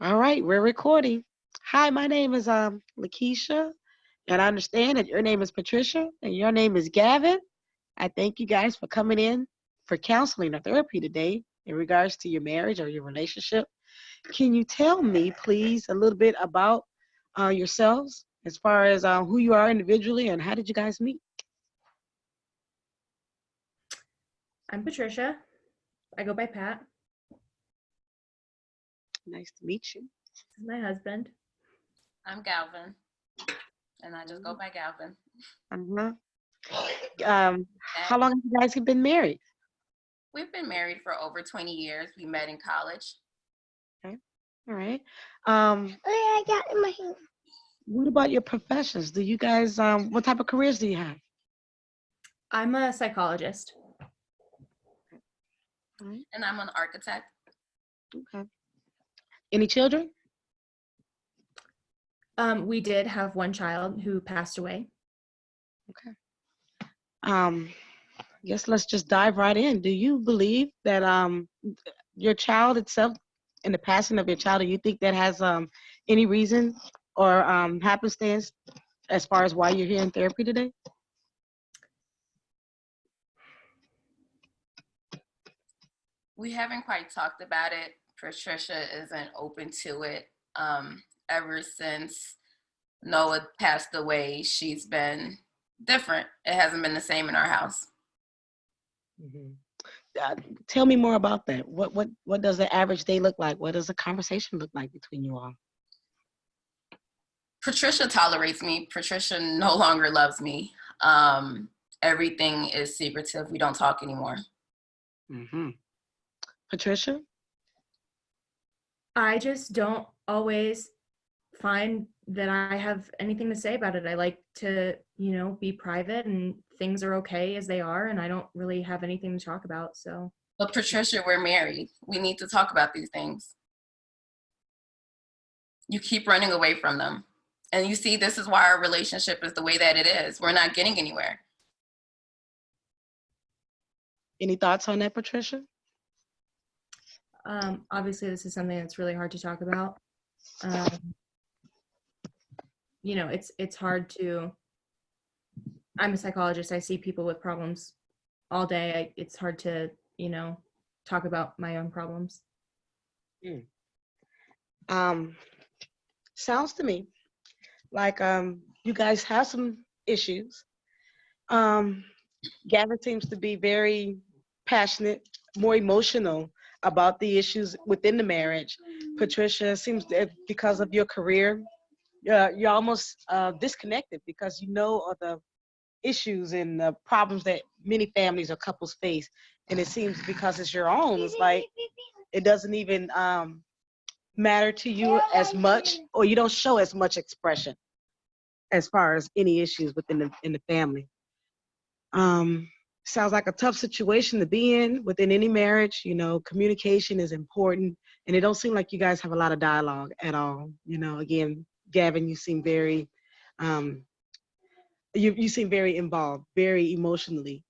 All right, we're recording. Hi, my name is Lakeisha, and I understand that your name is Patricia and your name is Gavin. I thank you guys for coming in for counseling or therapy today in regards to your marriage or your relationship. Can you tell me, please, a little bit about yourselves as far as who you are individually and how did you guys meet? I'm Patricia. I go by Pat. Nice to meet you. This is my husband. I'm Galvin, and I just go by Galvin. Uh-huh. How And long have you guys been married? we've been married for over 20 years. We met in college. Okay. All right. I got it in my hand. What about your professions? Do you guys, what type of careers do you have? I'm a psychologist. All right. And I'm an architect. Okay. Any children? We did have one child who passed away. Okay. I guess let's just dive right in. Do you believe that your child itself, in the passing of your child, do you think that has any reason or happenstance as far as why you're here in therapy today? We haven't quite talked about it. Patricia isn't open to it. Ever since Noah passed away, she's been different. It hasn't been the same in our house. Hmm. Tell me more about that. What does the average day look like? What does a conversation look like between you all? Patricia tolerates me. Patricia no longer loves me. Everything is secretive. We don't talk anymore. Hmm. Patricia? I just don't always find that I have anything to say about it. I like to, be private and things are okay as they are, and I don't really have anything to talk about. So, But Patricia, we're married. We need to talk about these things. You keep running away from them. And you see, this is why our relationship is the way that it is. We're not getting anywhere. Any thoughts on that, Patricia? obviously, this is something that's really hard to talk about. Um, it's hard to. I'm a psychologist. I see people with problems all day. It's hard to, talk about my own problems. Mm. Um, Sounds to me like you guys have some issues. Um, Gavin seems to be very passionate, more emotional about the issues within the marriage. Patricia seems that because of your career, you're almost disconnected because you know of the issues and the problems that many families or couples face. And it seems because it's your own, it's like it doesn't even matter to you as much, or you don't show as much expression as far as any issues within the family. Um, Sounds like a tough situation to be in within any marriage. You know, communication is important, and it don't seem like you guys have a lot of dialogue at all. You know, again, Gavin, you seem very, um, you seem very involved, very emotionally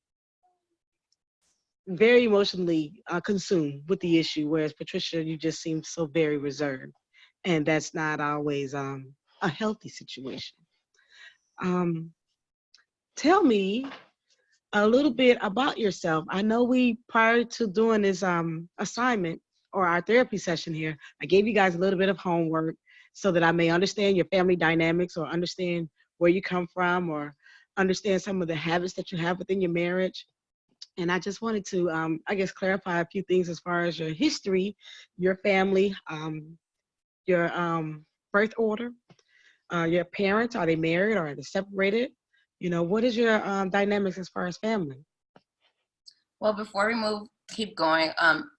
consumed with the issue, whereas Patricia, you just seem so very reserved, and that's not always a healthy situation. Um, Tell me a little bit about yourself. I know we, prior to doing this assignment or our therapy session here, I gave you guys a little bit of homework so that I may understand your family dynamics or understand where you come from or understand some of the habits that you have within your marriage. And I just wanted to, I guess, clarify a few things as far as your history, your family, your birth order, your parents, are they married or are they separated? You know, what is your dynamics as far as family? Well, before we keep going,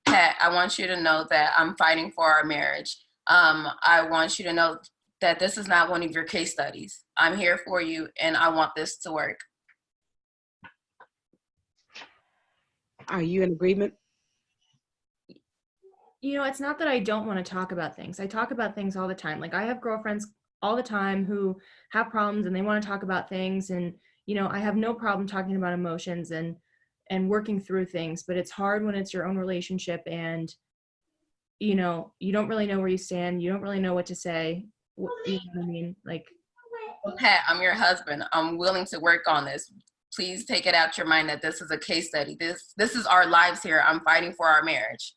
Pat, I want you to know that I'm fighting for our marriage. I want you to know that this is not one of your case studies. I'm here for you, and I want this to work. Are you in agreement? It's not that I don't want to talk about things. I talk about things all the time. Like I have girlfriends all the time who have problems and they want to talk about things, and I have no problem talking about emotions and working through things, but it's hard when it's your own relationship and you know, you don't really know where you stand. You don't really know what to say. You know what I mean? Like, Pat, I'm your husband. I'm willing to work on this. Please take it out your mind that this is a case study. This is our lives here. I'm fighting for our marriage.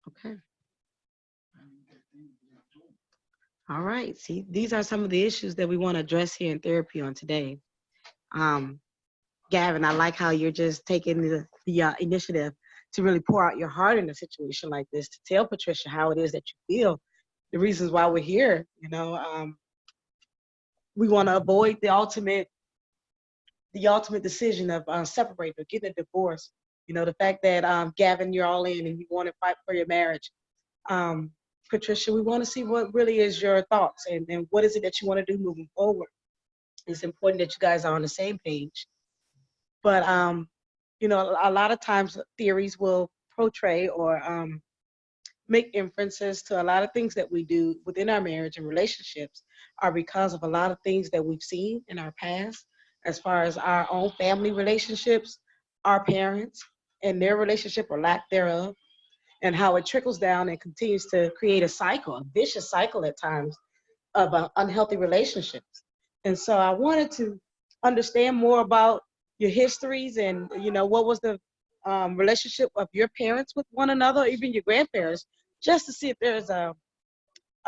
Okay. All right. See, these are some of the issues that we want to address here in therapy on today. Gavin, I like how you're just taking the initiative to really pour out your heart in a situation like this, to tell Patricia how it is that you feel, the reasons why we're here. You know, we want to avoid the ultimate decision of separating or getting a divorce. You know, the fact that Gavin, you're all in and you want to fight for your marriage. Patricia, we want to see what really is your thoughts and what is it that you want to do moving forward. It's important that you guys are on the same page. But you know, a lot of times theories will portray or make inferences to a lot of things that we do within our marriage and relationships are because of a lot of things that we've seen in our past, as far as our own family relationships, our parents, and their relationship or lack thereof, and how it trickles down and continues to create a cycle, a vicious cycle at times of unhealthy relationships. And so I wanted to understand more about your histories and, you know, what was the relationship of your parents with one another, even your grandparents, just to see if there's a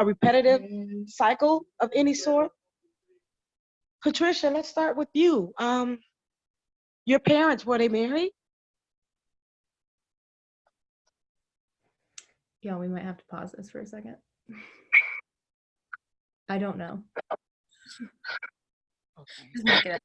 repetitive cycle of any sort. Patricia, let's start with you. Your parents, were they married? yeah, we might have to pause this for a second. I don't know. Okay. Just make it